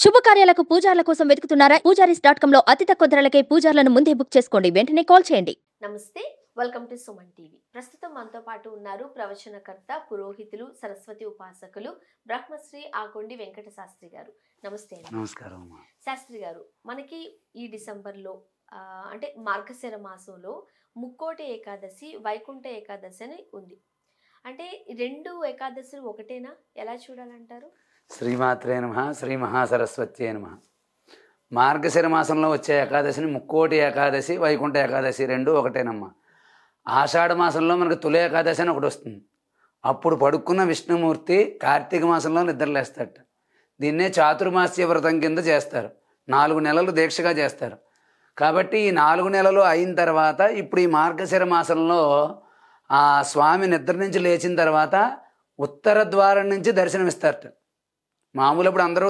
శుభకార్యాలకు పూజార్ల కోసం వెతుకుతున్నారా? పూజారీస్.com లో అతి తక్కువ ధరలకే పూజార్లను ముందే బుక్ చేసుకోండి. వెంటనే కాల్ చేయండి. నమస్తే, వెల్కమ్ టు సుమన్ టీవీ. ప్రస్తుతం మనతో పాటు ఉన్నారు ప్రవచనకర్త, పురోహితులు, సరస్వతి ఉపాసకులు బ్రహ్మశ్రీ ఆకొండి వెంకట శాస్త్రి గారు. నమస్తే. నమస్కారం. శాస్త్రి గారు, మనకి ఈ డిసెంబర్లో అంటే మార్గశిర మాసంలో ముక్కోటి ఏకాదశి, వైకుంఠ ఏకాదశి అని ఉంది. అంటే రెండు ఏకాదశులు ఒకటేనా? ఎలా చూడాలంటారు? శ్రీమాత్రే నమః, శ్రీ మహాసరస్వత్యే నమః. మార్గశిర మాసంలో వచ్చే ఏకాదశిని ముక్కోటి ఏకాదశి, వైకుంఠ ఏకాదశి రెండు ఒకటేనమ్మా. ఆషాఢ మాసంలో మనకు తొలి ఏకాదశి అని ఒకటి వస్తుంది. అప్పుడు పడుకున్న విష్ణుమూర్తి కార్తీక మాసంలో నిద్రలేస్తాడట. దీన్నే చాతుర్మాస్య వ్రతం కింద చేస్తారు. 4 నెలలు దీక్షగా చేస్తారు. కాబట్టి ఈ 4 నెలలు అయిన తర్వాత ఇప్పుడు ఈ మార్గశిర మాసంలో ఆ స్వామి నిద్ర నుంచి లేచిన తర్వాత ఉత్తర ద్వారం నుంచి దర్శనమిస్తారట. మామూలప్పుడు అందరూ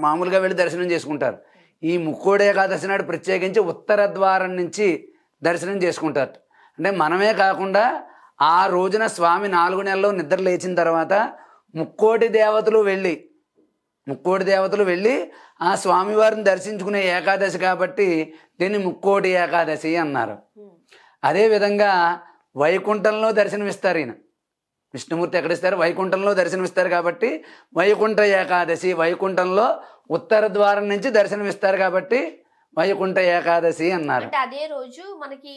మామూలుగా వెళ్ళి దర్శనం చేసుకుంటారు. ఈ ముక్కోడి ఏకాదశి నాడు ప్రత్యేకించి ఉత్తర ద్వారం నుంచి దర్శనం చేసుకుంటారు. అంటే మనమే కాకుండా ఆ రోజున స్వామి 4 నెలలు నిద్ర లేచిన తర్వాత ముక్కోటి దేవతలు వెళ్ళి ఆ స్వామివారిని దర్శించుకునే ఏకాదశి కాబట్టి దీన్ని ముక్కోటి ఏకాదశి అన్నారు. అదేవిధంగా వైకుంఠంలో దర్శనమిస్తారు. ఈయన విష్ణుమూర్తి ఎక్కడిస్తారు? వైకుంఠంలో దర్శనమిస్తారు కాబట్టి వైకుంఠ ఏకాదశి. వైకుంఠంలో ఉత్తర ద్వారం నుంచి దర్శనమిస్తారు కాబట్టి వైకుంఠ ఏకాదశి అన్నారు. అంటే అదే రోజు మనకి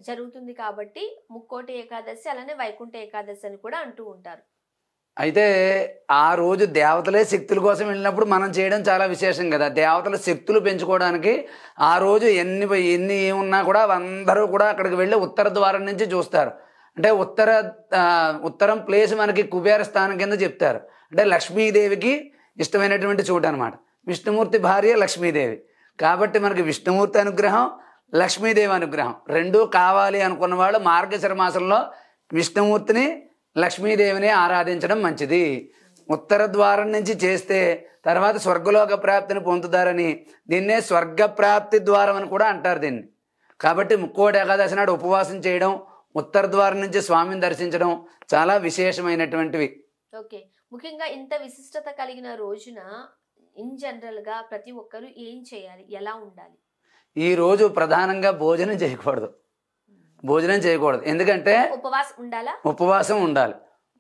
జరుగుతుంది కాబట్టి ముక్కోటి ఏకాదశి, అలానే వైకుంఠ ఏకాదశి అని కూడా అంటూ ఉంటారు. అయితే ఆ రోజు దేవతలే శక్తుల కోసం వెళ్ళినప్పుడు మనం చేయడం చాలా విశేషం కదా. దేవతల శక్తులు పెంచుకోవడానికి ఆ రోజు ఎన్ని ఉన్నా కూడా అందరూ కూడా అక్కడికి వెళ్ళి ఉత్తర ద్వారం నుంచి చూస్తారు. అంటే ఉత్తరం ప్లేస్ మనకి కుబేర స్థానం కింద చెప్తారు. అంటే లక్ష్మీదేవికి ఇష్టమైనటువంటి చోటు అనమాట. విష్ణుమూర్తి భార్య లక్ష్మీదేవి కాబట్టి మనకి విష్ణుమూర్తి అనుగ్రహం, లక్ష్మీదేవి అనుగ్రహం రెండూ కావాలి అనుకున్న వాళ్ళు మార్గశిర మాసంలో విష్ణుమూర్తిని, లక్ష్మీదేవిని ఆరాధించడం మంచిది. ఉత్తర ద్వారం నుంచి చేస్తే తర్వాత స్వర్గలోక ప్రాప్తిని పొందుతారని దీన్నే స్వర్గప్రాప్తి ద్వారం అని కూడా అంటారు దీన్ని. కాబట్టి ముక్కోటి ఏకాదశి నాడు ఉపవాసం చేయడం, ఉత్తర ద్వారం నుంచి స్వామిని దర్శించడం చాలా విశేషమైనటువంటివి. ఓకే, ముఖ్యంగా ఇంత విశిష్టత కలిగిన రోజున ఇన్ జనరల్ గా ప్రతి ఒక్కరు ఏం చేయాలి, ఎలా ఉండాలి? ఈ రోజు ప్రధానంగా భోజనం చేయకూడదు. ఎందుకంటే ఉపవాసం ఉండాలి.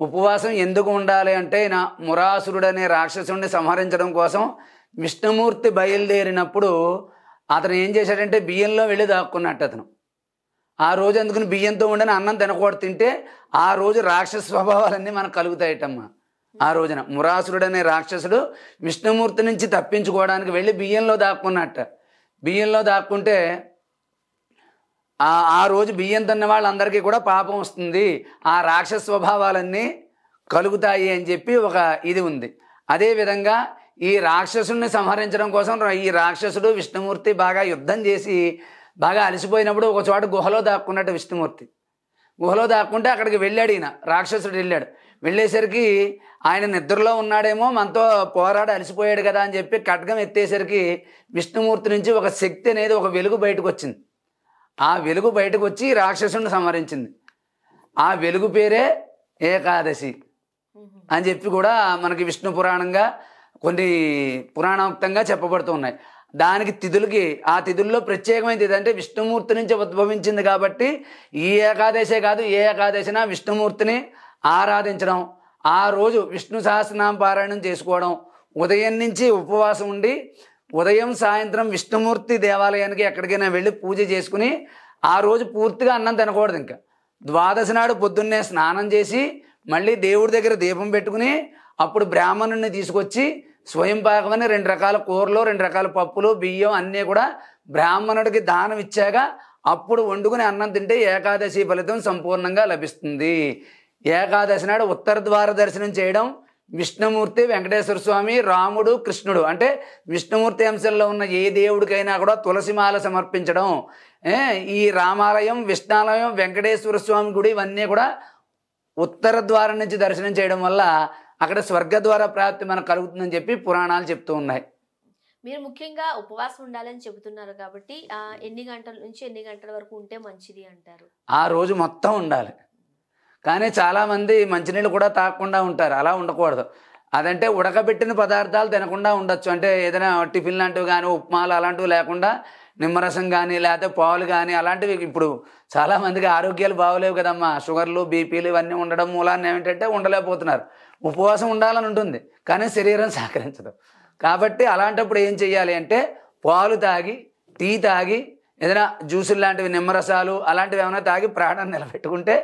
ఉపవాసం ఎందుకు ఉండాలి అంటే మురాసురుడు అనే రాక్షసుడిని సంహరించడం కోసం విష్ణుమూర్తి బయలుదేరినప్పుడు అతను ఏం చేశాడంటే బియ్యంలో వెళ్ళి దాక్కున్నట్టు. అతను ఆ రోజు అందుకుని బియ్యంతో ఉండిన అన్నం తినకూడదు. తింటే ఆ రోజు రాక్షస స్వభావాలన్నీ మనకు కలుగుతాయటమ్మా. ఆ రోజున మురాసురుడు అనే రాక్షసుడు విష్ణుమూర్తి నుంచి తప్పించుకోవడానికి వెళ్ళి బియ్యంలో దాక్కున్నట్ట. బియ్యంలో దాక్కుంటే ఆ రోజు బియ్యం తిన్న వాళ్ళందరికీ కూడా పాపం వస్తుంది, ఆ రాక్షస స్వభావాలన్నీ కలుగుతాయి అని చెప్పి ఒక ఇది ఉంది. అదేవిధంగా ఈ రాక్షసుడిని సంహరించడం కోసం ఈ రాక్షసుడు విష్ణుమూర్తి బాగా యుద్ధం చేసి బాగా అలసిపోయినప్పుడు ఒక చోట గుహలో దాక్కున్నట్టు విష్ణుమూర్తి. గుహలో దాక్కుంటే అక్కడికి వెళ్ళాడు. ఈయన రాక్షసుడు వెళ్ళేసరికి ఆయన నిద్రలో ఉన్నాడేమో, మనతో పోరాడి అలసిపోయాడు కదా అని చెప్పి ఖడ్గం ఎత్తేసరికి విష్ణుమూర్తి నుంచి ఒక శక్తి అనేది, ఒక వెలుగు బయటకు వచ్చింది. ఆ వెలుగు బయటకు వచ్చి రాక్షసుడిని సంహరించింది. ఆ వెలుగు పేరే ఏకాదశి అని చెప్పి కూడా మనకి విష్ణు పురాణంగా కొన్ని పురాణోక్తంగా చెప్పబడుతూ ఉన్నాయి. దానికి ఆ తిథుల్లో ప్రత్యేకమైనది ఏదంటే విష్ణుమూర్తి నుంచి ఉద్భవించింది కాబట్టి ఈ ఏకాదశే కాదు ఏ ఏకాదశినా విష్ణుమూర్తిని ఆరాధించడం, ఆ రోజు విష్ణు సహస్రనామ పారాయణం చేసుకోవడం, ఉదయం నుంచి ఉపవాసం ఉండి ఉదయం సాయంత్రం విష్ణుమూర్తి దేవాలయానికి ఎక్కడికైనా వెళ్ళి పూజ చేసుకుని ఆ రోజు పూర్తిగా అన్నం తినకూడదు. ఇంకా ద్వాదశి నాడు పొద్దున్నే స్నానం చేసి మళ్ళీ దేవుడి దగ్గర దీపం పెట్టుకుని అప్పుడు బ్రాహ్మణుడిని తీసుకొచ్చి స్వయం పాకమని 2 రకాల కూరలు, 2 రకాల పప్పులు, బియ్యం అన్నీ కూడా బ్రాహ్మణుడికి దానం ఇచ్చాక అప్పుడు వండుకుని అన్నం తింటే ఏకాదశి ఫలితం సంపూర్ణంగా లభిస్తుంది. ఏకాదశి నాడు ఉత్తర ద్వార దర్శనం చేయడం, విష్ణుమూర్తి, వెంకటేశ్వర స్వామి, రాముడు, కృష్ణుడు అంటే విష్ణుమూర్తి అంశంలో ఉన్న ఏ దేవుడికైనా కూడా తులసిమాల సమర్పించడం, ఈ రామాలయం, విష్ణాలయం, వెంకటేశ్వర స్వామి గుడి ఇవన్నీ కూడా ఉత్తర ద్వారం నుంచి దర్శనం చేయడం వల్ల అక్కడ స్వర్గద్వార ప్రాప్తి మనకు కలుగుతుందని చెప్పి పురాణాలు చెప్తూ ఉన్నాయి. మీరు ముఖ్యంగా ఉపవాసం ఉండాలని చెబుతున్నారు కాబట్టి ఎన్ని గంటల నుంచి ఎన్ని గంటల వరకు ఉంటే మంచిది అంటారు? ఆ రోజు మొత్తం ఉండాలి. కానీ చాలామంది మంచినీళ్ళు కూడా తాగకుండా ఉంటారు. అలా ఉండకూడదు. అదంటే ఉడకబెట్టిన పదార్థాలు తినకుండా ఉండొచ్చు. అంటే ఏదైనా టిఫిన్ లాంటివి కానీ, ఉప్మాలు అలాంటివి లేకుండా నిమ్మరసం కానీ, లేకపోతే పాలు కానీ అలాంటివి. ఇప్పుడు చాలామందికి ఆరోగ్యాలు బాగోలేవు కదమ్మా, షుగర్లు, బీపీలు ఇవన్నీ ఉండడం మూలాన్ని ఏమిటంటే ఉండలేకపోతున్నారు. ఉపవాసం ఉండాలని ఉంటుంది కానీ శరీరం సహకరించదు. కాబట్టి అలాంటప్పుడు ఏం చెయ్యాలి అంటే పాలు తాగి, టీ తాగి, ఏదైనా జ్యూసులు లాంటివి, నిమ్మరసాలు అలాంటివి ఏమైనా తాగి ప్రాణాన్ని నిలబెట్టుకుంటే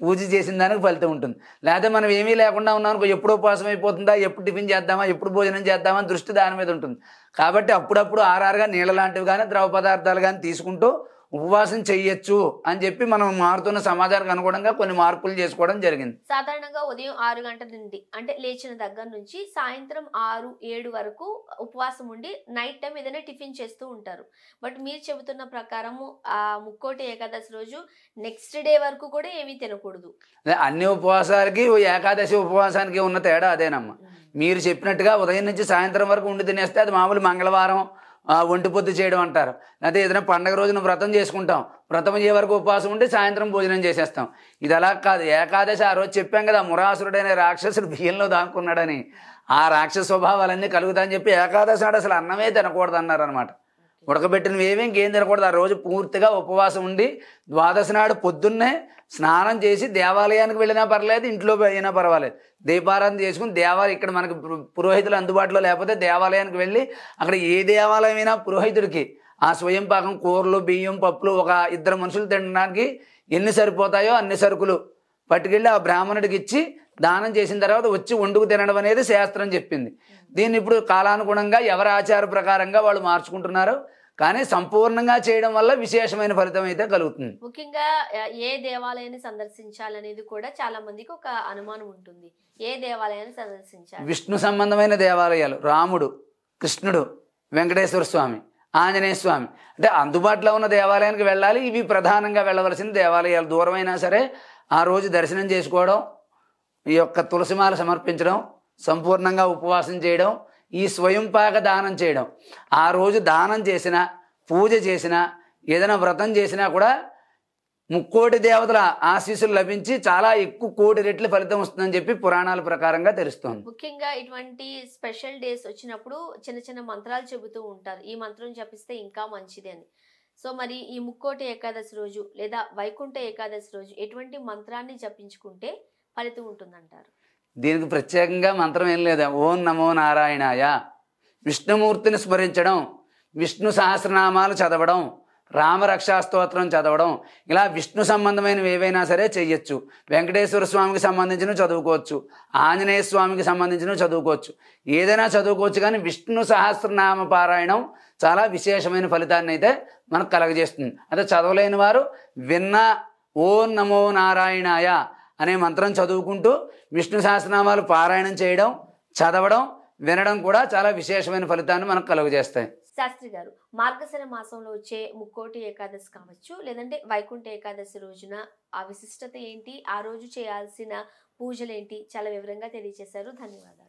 పూజ చేసిన దానికి ఫలితం ఉంటుంది. లేకపోతే మనం ఏమీ లేకుండా ఉన్నామనుకో, ఎప్పుడు ఉపవాసం అయిపోతుందా, ఎప్పుడు టిఫిన్ చేద్దామా, ఎప్పుడు భోజనం చేద్దామా అని దృష్టి దాని మీద ఉంటుంది. కాబట్టి అప్పుడప్పుడు ఆర్ఆర్గా నీళ్ళ లాంటివి కానీ, ద్రవ పదార్థాలు కానీ తీసుకుంటూ ఉపవాసం చెయ్యొచ్చు అని చెప్పి మనం మారుతున్న సమాజానికి అనుగుణంగా కొన్ని మార్పులు చేసుకోవడం జరిగింది. సాధారణంగా ఉదయం 6 గంటల నుండి అంటే లేచిన దగ్గర నుంచి సాయంత్రం 6-7 వరకు ఉపవాసం ఉండి నైట్ టైం ఏదైనా టిఫిన్ చేస్తూ ఉంటారు. బట్ మీరు చెబుతున్న ప్రకారము ఆ ముక్కోటి ఏకాదశి రోజు నెక్స్ట్ డే వరకు కూడా ఏమీ తినకూడదు. అన్ని ఉపవాసాలకి ఏకాదశి ఉపవాసానికి ఉన్న తేడా అదేనమ్మా. మీరు చెప్పినట్టుగా ఉదయం నుంచి సాయంత్రం వరకు ఉండి తినేస్తే అది మామూలు మంగళవారం ఒంటి పొద్దు చేయడం అంటారు. లేకపోతే ఏదైనా పండగ రోజున వ్రతం చేసుకుంటాం, వ్రతం అయ్యే వరకు ఉపవాసం ఉండి సాయంత్రం భోజనం చేసేస్తాం. ఇది అలా కాదు. ఏకాదశి ఆ రోజు చెప్పాం కదా, మురాసురుడైన రాక్షసుడు బియ్యంలో దాక్కున్నాడని. ఆ రాక్షస స్వభావాలన్నీ కలుగుతాయని చెప్పి ఏకాదశి నాడు అసలు అన్నమే తినకూడదు అన్నారు అనమాట. ఉడకబెట్టినవి ఏమీ ఇంకేం తినకూడదు. ఆ రోజు పూర్తిగా ఉపవాసం ఉండి ద్వాదశి నాడు పొద్దున్నే స్నానం చేసి దేవాలయానికి వెళ్ళినా పర్లేదు, ఇంట్లో అయినా పర్వాలేదు, దీపారాధన చేసుకుని ఇక్కడ మనకి పురోహితులు అందుబాటులో లేకపోతే దేవాలయానికి వెళ్ళి అక్కడ ఏ దేవాలయమైనా పురోహితుడికి ఆ స్వయం పాకం కూరలు, బియ్యం, పప్పులు ఒక 2 మనుషులు తినడానికి ఎన్ని సరిపోతాయో అన్ని సరుకులు పట్టుకెళ్ళి ఆ బ్రాహ్మణుడికి ఇచ్చి దానం చేసిన తర్వాత వచ్చి వండుకు తినడం అనేది శాస్త్రం చెప్పింది. దీన్ని ఇప్పుడు కాలానుగుణంగా ఎవరి ఆచార ప్రకారంగా వాళ్ళు మార్చుకుంటున్నారు. కానీ సంపూర్ణంగా చేయడం వల్ల విశేషమైన ఫలితం అయితే కలుగుతుంది. ముఖ్యంగా ఏ దేవాలయాన్ని సందర్శించాలనేది కూడా చాలా మందికి ఒక అనుమానం ఉంటుంది. ఏ దేవాలయాన్ని సందర్శించాలి? విష్ణు సంబంధమైన దేవాలయాలు, రాముడు, కృష్ణుడు, వెంకటేశ్వర స్వామి, ఆంజనేయ స్వామి, అంటే అందుబాటులో ఉన్న దేవాలయానికి వెళ్ళాలి. ఇవి ప్రధానంగా వెళ్ళవలసిన దేవాలయాలు. దూరమైనా సరే ఆ రోజు దర్శనం చేసుకోవడం, ఈ యొక్క తులసిమాల సమర్పించడం, సంపూర్ణంగా ఉపవాసం చేయడం, ఈ స్వయంపాక దానం చేయడం. ఆ రోజు దానం చేసినా, పూజ చేసినా, ఏదైనా వ్రతం చేసినా కూడా ముక్కోటి దేవతల ఆశీస్సులు లభించి చాలా ఎక్కువ కోటి రెట్లు ఫలితం వస్తుందని చెప్పి పురాణాల ప్రకారంగా తెలుస్తుంది. ముఖ్యంగా ఇటువంటి స్పెషల్ డేస్ వచ్చినప్పుడు చిన్న చిన్న మంత్రాలు చెబుతూ ఉంటారు, ఈ మంత్రం జపిస్తే ఇంకా మంచిది అని. సో మరి ఈ ముక్కోటి ఏకాదశి రోజు లేదా వైకుంఠ ఏకాదశి రోజు ఎటువంటి మంత్రాన్ని జపించుకుంటే ఫలితం ఉంటుందంటారు? దీనికి ప్రత్యేకంగా మంత్రం ఏం లేదా. ఓం నమో నారాయణాయ, విష్ణుమూర్తిని స్మరించడం, విష్ణు సహస్రనామాలు చదవడం, రామరక్షా స్తోత్రం చదవడం, ఇలా విష్ణు సంబంధమైనవి ఏవైనా సరే చెయ్యొచ్చు. వెంకటేశ్వర స్వామికి సంబంధించినవి చదువుకోవచ్చు, ఆంజనేయ స్వామికి సంబంధించినవి చదువుకోవచ్చు, ఏదైనా చదువుకోవచ్చు. కానీ విష్ణు సహస్రనామ పారాయణం చాలా విశేషమైన ఫలితాన్ని అయితే మనకు కలగజేస్తుంది. అయితే చదవలేని వారు విన్నా ఓం నమో నారాయణాయ అనే మంత్రం చదువుకుంటూ విష్ణు సహస్రనామాలు పారాయణం చేయడం, చదవడం, వినడం కూడా చాలా విశేషమైన ఫలితాన్ని మనకు కలుగజేస్తాయి. శాస్త్రి గారు, మార్గశిర మాసంలో వచ్చే ముక్కోటి ఏకాదశి కావచ్చు, లేదంటే వైకుంఠ ఏకాదశి రోజున ఆ విశిష్టత ఏంటి, ఆ రోజు చేయాల్సిన పూజలు ఏంటి, చాలా వివరంగా తెలియజేశారు. ధన్యవాదాలు.